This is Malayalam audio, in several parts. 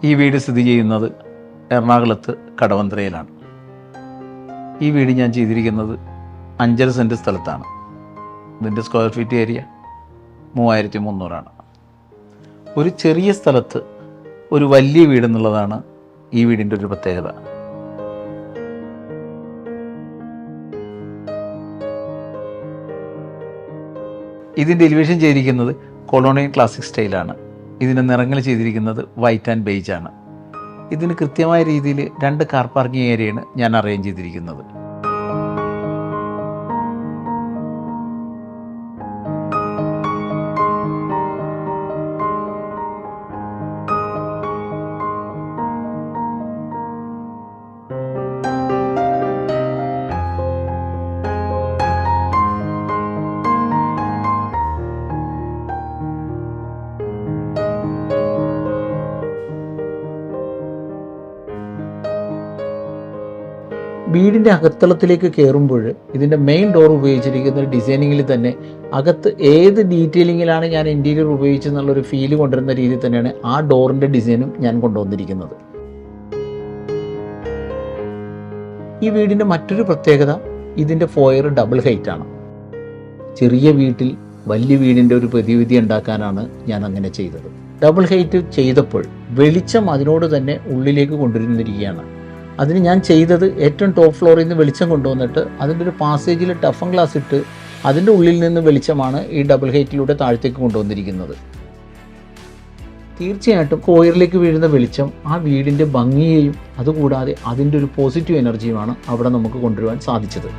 ഈ വീട് സ്ഥിതി ചെയ്യുന്നത് എറണാകുളത്ത് കടവന്ത്രയിലാണ്. ഈ വീട് ഞാൻ ചെയ്തിരിക്കുന്നത് 5.5 സെൻറ്റ് സ്ഥലത്താണ്. ഇതിൻ്റെ സ്ക്വയർ ഫീറ്റ് ഏരിയ 3300 ഒരു ചെറിയ സ്ഥലത്ത് ഒരു വലിയ വീടെന്നുള്ളതാണ് ഈ വീടിൻ്റെ ഒരു പ്രത്യേകത. ഇതിൻ്റെ എലിവേഷൻ ചെയ്തിരിക്കുന്നത് കൊളോണിയൽ ക്ലാസിക് സ്റ്റൈലാണ്. ഇതിൻ്റെ നിറങ്ങൾ ചെയ്തിരിക്കുന്നത് വൈറ്റ് ആൻഡ് ബേജ് ആണ്. ഇതിന് കൃത്യമായ രീതിയിൽ 2 കാർ പാർക്കിംഗ് ഏരിയയാണ് ഞാൻ അറേഞ്ച് ചെയ്തിരിക്കുന്നത്. വീടിൻ്റെ അകത്തളത്തിലേക്ക് കയറുമ്പോൾ ഇതിൻ്റെ മെയിൻ ഡോർ ഉപയോഗിച്ചിരിക്കുന്ന ഡിസൈനിങ്ങിൽ തന്നെ അകത്ത് ഏത് ഡീറ്റെയിലിങ്ങിലാണ് ഞാൻ ഇൻറ്റീരിയർ ഉപയോഗിച്ചെന്നുള്ളൊരു ഫീല് കൊണ്ടുവരുന്ന രീതിയിൽ തന്നെയാണ് ആ ഡോറിൻ്റെ ഡിസൈനും ഞാൻ കൊണ്ടുവന്നിരിക്കുന്നത്. ഈ വീടിൻ്റെ മറ്റൊരു പ്രത്യേകത ഇതിൻ്റെ ഫോയർ ഡബിൾ ഹൈറ്റാണ്. ചെറിയ വീട്ടിൽ വലിയ വീടിൻ്റെ ഒരു പ്രതിവിധി ഉണ്ടാക്കാനാണ് ഞാൻ അങ്ങനെ ചെയ്തത്. ഡബിൾ ഹൈറ്റ് ചെയ്തപ്പോൾ വെളിച്ചം അതിനോട് തന്നെ ഉള്ളിലേക്ക് കൊണ്ടുവരുന്നിരിക്കുകയാണ്. അതിന് ഞാൻ ചെയ്തത് ഏറ്റവും ടോപ്പ് ഫ്ലോറിൽ നിന്ന് വെളിച്ചം കൊണ്ടുവന്നിട്ട് അതിൻ്റെ ഒരു പാസേജിൽ ടഫൻ ഗ്ലാസ് ഇട്ട് അതിൻ്റെ ഉള്ളിൽ നിന്ന് വെളിച്ചമാണ് ഈ ഡബിൾ ഹൈറ്റിലൂടെ താഴത്തേക്ക് കൊണ്ടുവന്നിരിക്കുന്നത്. തീർച്ചയായിട്ടും കോയറിലേക്ക് വീഴുന്ന വെളിച്ചം ആ വീടിൻ്റെ ഭംഗിയെയും അതുകൂടാതെ അതിൻ്റെ ഒരു പോസിറ്റീവ് എനർജിയുമാണ് അവിടെ നമുക്ക് കൊണ്ടുവരുവാൻ സാധിച്ചത്.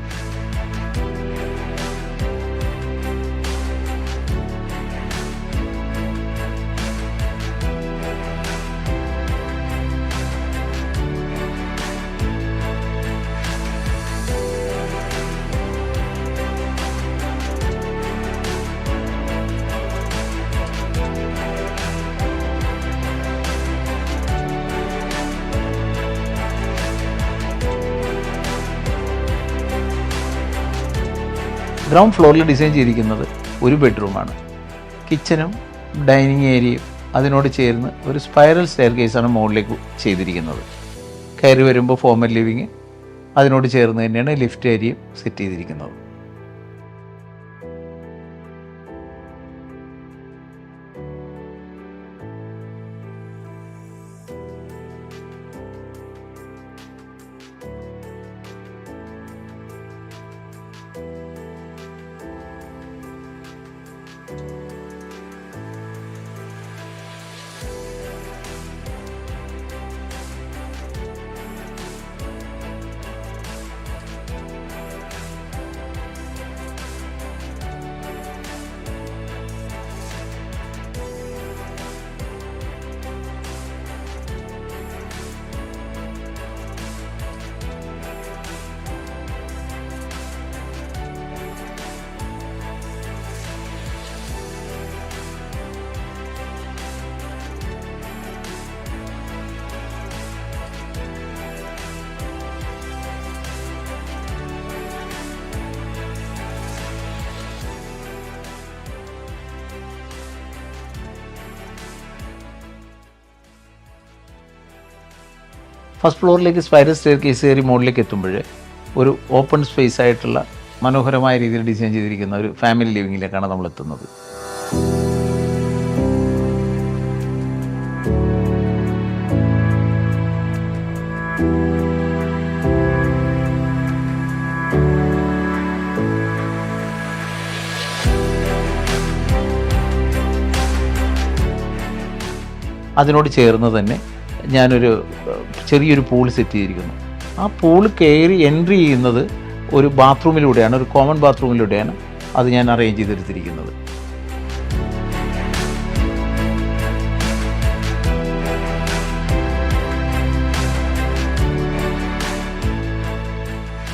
ഗ്രൗണ്ട് ഫ്ലോറിൽ ഡിസൈൻ ചെയ്തിരിക്കുന്നത് ഒരു ബെഡ്റൂമാണ്. കിച്ചനും ഡൈനിങ് ഏരിയയും അതിനോട് ചേർന്ന് ഒരു സ്പൈറൽ സ്റ്റെയർ കേസാണ് മുകളിലേക്ക് ചെയ്തിരിക്കുന്നത്. കയറി വരുമ്പോൾ ഫോമൽ ലിവിങ്, അതിനോട് ചേർന്ന് തന്നെയാണ് ലിഫ്റ്റ് ഏരിയയും സെറ്റ് ചെയ്തിരിക്കുന്നത്. ഫസ്റ്റ് ഫ്ലോറിലേക്ക് സ്പൈറൽ സ്റ്റെയർ കേസ് കയറി മുകളിലേക്ക് എത്തുമ്പോൾ ഒരു ഓപ്പൺ സ്പേസ് ആയിട്ടുള്ള മനോഹരമായ രീതിയിൽ ഡിസൈൻ ചെയ്തിരിക്കുന്ന ഒരു ഫാമിലി ലിവിങ്ങിലേക്കാണ് നമ്മൾ എത്തുന്നത്. അതിനോട് ചേർന്ന് തന്നെ ഞാനൊരു ചെറിയൊരു പൂൾ സെറ്റ് ചെയ്തിരിക്കുന്നു. ആ പൂൾ കയറി എൻട്രി ചെയ്യുന്നത് ഒരു ബാത്റൂമിലൂടെയാണ്, ഒരു കോമൺ ബാത്റൂമിലൂടെയാണ് അത് ഞാൻ അറേഞ്ച് ചെയ്തെടുത്തിരിക്കുന്നത്.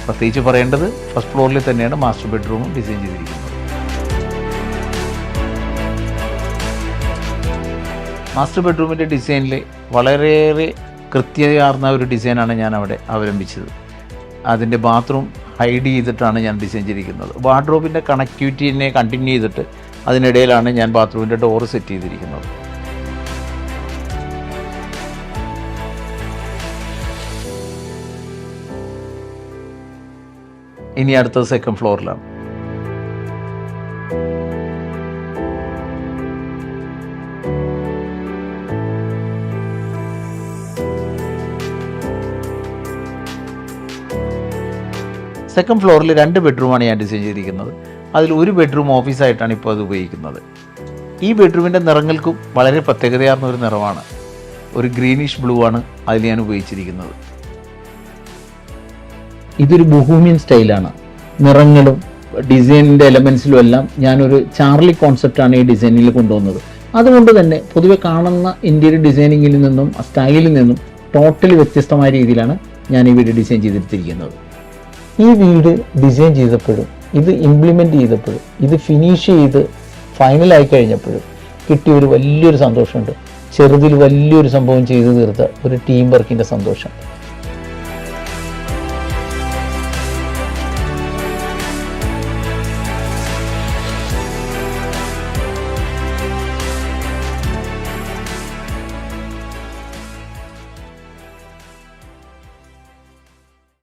പ്രത്യേകിച്ച് പറയേണ്ടത് ഫസ്റ്റ് ഫ്ലോറിൽ തന്നെയാണ് മാസ്റ്റർ ബെഡ്റൂമും ഡിസൈൻ ചെയ്തിരിക്കുന്നത്. മാസ്റ്റർ ബെഡ്റൂമിൻ്റെ ഡിസൈനിൽ വളരെയേറെ കൃത്യതയാർന്ന ഒരു ഡിസൈനാണ് ഞാൻ അവിടെ അവലംബിച്ചത്. അതിൻ്റെ ബാത്റൂം ഹൈഡ് ചെയ്തിട്ടാണ് ഞാൻ ഡിസൈൻ ചെയ്തിരിക്കുന്നത്. വാർഡ്രോബിൻ്റെ കണക്ടിവിറ്റിനെ കണ്ടിന്യൂ ചെയ്തിട്ട് അതിനിടയിലാണ് ഞാൻ ബാത്റൂമിൻ്റെ ഡോറ് സെറ്റ് ചെയ്തിരിക്കുന്നത്. ഇനി അടുത്തത് സെക്കൻഡ് ഫ്ലോറിലാണ്. സെക്കൻഡ് ഫ്ലോറിൽ 2 ബെഡ്റൂമാണ് ഞാൻ ഡിസൈൻ ചെയ്തിരിക്കുന്നത്. അതിൽ ഒരു ബെഡ്റൂം ഓഫീസായിട്ടാണ് ഇപ്പോൾ അത് ഉപയോഗിക്കുന്നത്. ഈ ബെഡ്റൂമിൻ്റെ നിറങ്ങൾക്കും വളരെ പ്രത്യേകതയാർന്ന ഒരു നിറമാണ്. ഒരു ഗ്രീനിഷ് ബ്ലൂ ആണ് അതിൽ ഞാൻ ഉപയോഗിച്ചിരിക്കുന്നത്. ഇതൊരു ബൊഹീമിയൻ സ്റ്റൈലാണ്. നിറങ്ങളും ഡിസൈനിൻ്റെ എലമെൻസിലും എല്ലാം ഞാനൊരു ചാർലി കോൺസെപ്റ്റാണ് ഈ ഡിസൈനിൽ കൊണ്ടുവന്നത്. അതുകൊണ്ട് തന്നെ പൊതുവെ കാണുന്ന ഇൻറ്റീരിയർ ഡിസൈനിങ്ങിൽ നിന്നും സ്റ്റൈലിൽ നിന്നും ടോട്ടലി വ്യത്യസ്തമായ രീതിയിലാണ് ഞാൻ ഈ വീട് ഡിസൈൻ ചെയ്തിരിക്കുന്നത്. ഈ വീട് ഡിസൈൻ ചെയ്തപ്പോഴും ഇത് ഇംപ്ലിമെൻ്റ് ചെയ്തപ്പോഴും ഇത് ഫിനിഷ് ചെയ്ത് ഫൈനലായി കഴിഞ്ഞപ്പോഴും കിട്ടിയ ഒരു വലിയൊരു സന്തോഷമുണ്ട്. ചെറുതിൽ വലിയൊരു സംഭവം ചെയ്തു തീർത്ത ഒരു ടീം വർക്കിൻ്റെ സന്തോഷം.